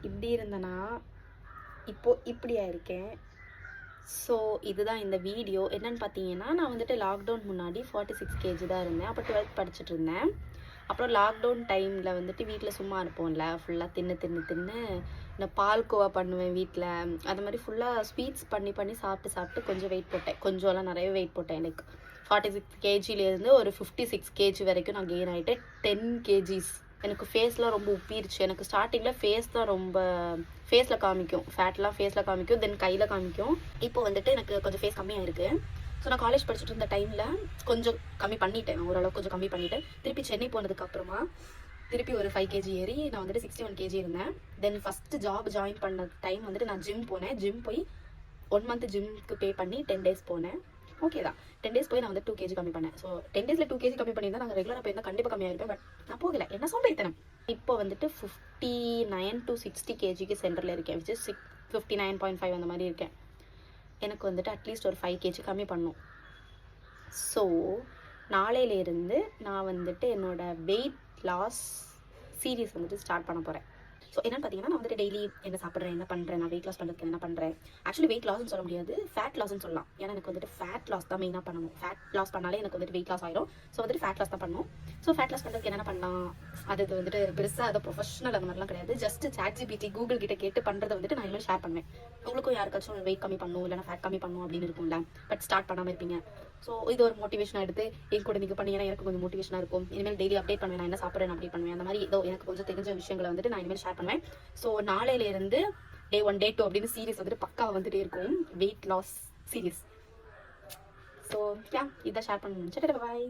இப்படி இருந்தேன்னா இப்போது இப்படியா இருக்கேன். ஸோ இதுதான் இந்த வீடியோ. என்னென்னு பார்த்தீங்கன்னா, நான் வந்துட்டு லாக்டவுன் முன்னாடி 46 கேஜி தான் இருந்தேன். அப்போ 12th படிச்சுட்டு இருந்தேன். அப்புறம் லாக்டவுன் டைமில் வந்துட்டு வீட்டில் சும்மா இருப்போம்ல, ஃபுல்லாக தின்னு இந்த பால்கோவா பண்ணுவேன் வீட்டில். அது மாதிரி ஃபுல்லாக ஸ்வீட்ஸ் பண்ணி சாப்பிட்டு கொஞ்சம் வெயிட் போட்டேன். கொஞ்சம்லாம் நிறைய வெயிட் போட்டேன். எனக்கு 46 கேஜிலேருந்து ஒரு 56 கேஜி வரைக்கும் நான் கெயின் ஆகிட்டேன். 10 கேஜிஸ். எனக்கு ஃபேஸ்லாம் ரொம்ப உப்பிருச்சு. எனக்கு ஸ்டார்டிங்கில் ஃபேஸ் தான் ரொம்ப ஃபேஸில் காமிக்கும், ஃபேட்லாம் ஃபேஸில் காமிக்கும், தென் கையில் காமிக்கும். இப்போ வந்துட்டு எனக்கு கொஞ்சம் ஃபேஸ் கம்மியாக இருக்குது. ஸோ நான் காலேஜ் படிச்சுட்டு இருந்த டைமில் கொஞ்சம் கம்மி பண்ணிட்டேன். ஓரளவுக்கு கொஞ்சம் கம்மி பண்ணிவிட்டேன். திருப்பி சென்னை போனதுக்கப்புறமா திருப்பி ஒரு 5 கேஜி ஏறி நான் வந்துட்டு 61 கேஜி இருந்தேன். தென் ஃபஸ்ட்டு ஜாப் ஜாயின் பண்ண டைம் வந்துட்டு நான் ஜிம் போனேன். ஜிம் போய் 1 மந்த் ஜிம்க்கு பே பண்ணி 10 டேஸ் போனேன். ஓகே தான். 10 டேஸ் போய் நான் வந்து 2 கேஜி கம்மி பண்ணேன். ஸோ 10 டேஸில் 2 கேஜி கம்மி பண்ணியிருந்தா நாங்கள் ரெகுலராக போயிருந்தால் கண்டிப்பாக கம்மியாக இருப்பேன். பட் நான் போகலை. என்ன சோம்பேறித்தனம். இப்போ வந்துட்டு 59 to 60 கேஜிக்கு சென்டரில் இருக்கேன். விச் இஸ் 59.5 அந்த மாதிரி இருக்கேன். எனக்கு வந்துட்டு அட்லீஸ்ட் ஒரு 5 கேஜி கம்மி பண்ணும். ஸோ நாளையிலேருந்து நான் வந்துட்டு என்னோடய வெயிட் லாஸ் சீரீஸ் வந்துட்டு ஸ்டார்ட் பண்ண போகிறேன். ஸோ என்னென்னு பார்த்தீங்கன்னா, நான் வந்துட்டு டெய்லி என்ன சாப்பிட்றேன், என்ன பண்ணுறேன், நான் வெயிட் லாஸ் பண்ணுறதுக்கு என்ன பண்ணுறேன். ஆக்சுவலி வெயிட் லாஸ்ன்னு சொல்ல முடியாது, ஃபேட் லாஸ்ன்னு சொல்லலாம். ஏன்னா எனக்கு வந்துட்டு ஃபேட் லாஸ் தான் மெயினாக பண்ணணும். ஃபேட் லாஸ் பண்ணாலே எனக்கு வந்துட்டு வெயிட் லாஸ் ஆயிடும். ஸோ வந்துட்டு ஃபேட் லாஸ் தான் பண்ணணும். ஸோ ஃபேட் லாஸ் பண்ணுறதுக்கு என்னென்ன பண்ணலாம், அது வந்துட்டு பெருசாக அதை ப்ரொஃபஷனல் அந்த மாதிரிலாம் கிடையாது. ஜஸ்ட் ChatGPT கூகுள் கிட்ட கேட்டு பண்ணுறதை வந்துட்டு நான் இனிமேல் ஷேர் பண்ணுவேன். உங்களுக்கும் யாருக்காச்சும் வெயிட் கம்மி பண்ணணும், இல்லைனா ஃபேட் கம்மி பண்ணணும் அப்படின்னு இருக்கும்ல, பட் ஸ்டார்ட் பண்ணாமல் இருப்பீங்க. ஸோ இது ஒரு மோட்டிவேஷனாக எடுத்து என் கூட நீங்கள் பண்ணீங்கன்னா எனக்கு கொஞ்சம் மோட்டிவேஷனாக இருக்கும். இனிமேல் டெய்லி அப்டேட் பண்ணுவேன், நான் என்ன சாப்பிட்றேன் அப்டேட் பண்ணுவேன். அந்த மாதிரி ஏதோ எனக்கு கொஞ்சம் தெரிஞ்ச விஷயங்களை வந்துட்டு நான் இனிமேல் ஷேர் பண்ணுவேன். ஸோ நாளையிலேருந்து Day 1 Day 2 அப்படின்னு சீரீஸ் வந்துட்டு பக்காவாக வந்துட்டே இருக்கும், வெயிட் லாஸ் சீரீஸ். ஸோ இதை ஷேர் பண்ண முடிச்சு. பாய்.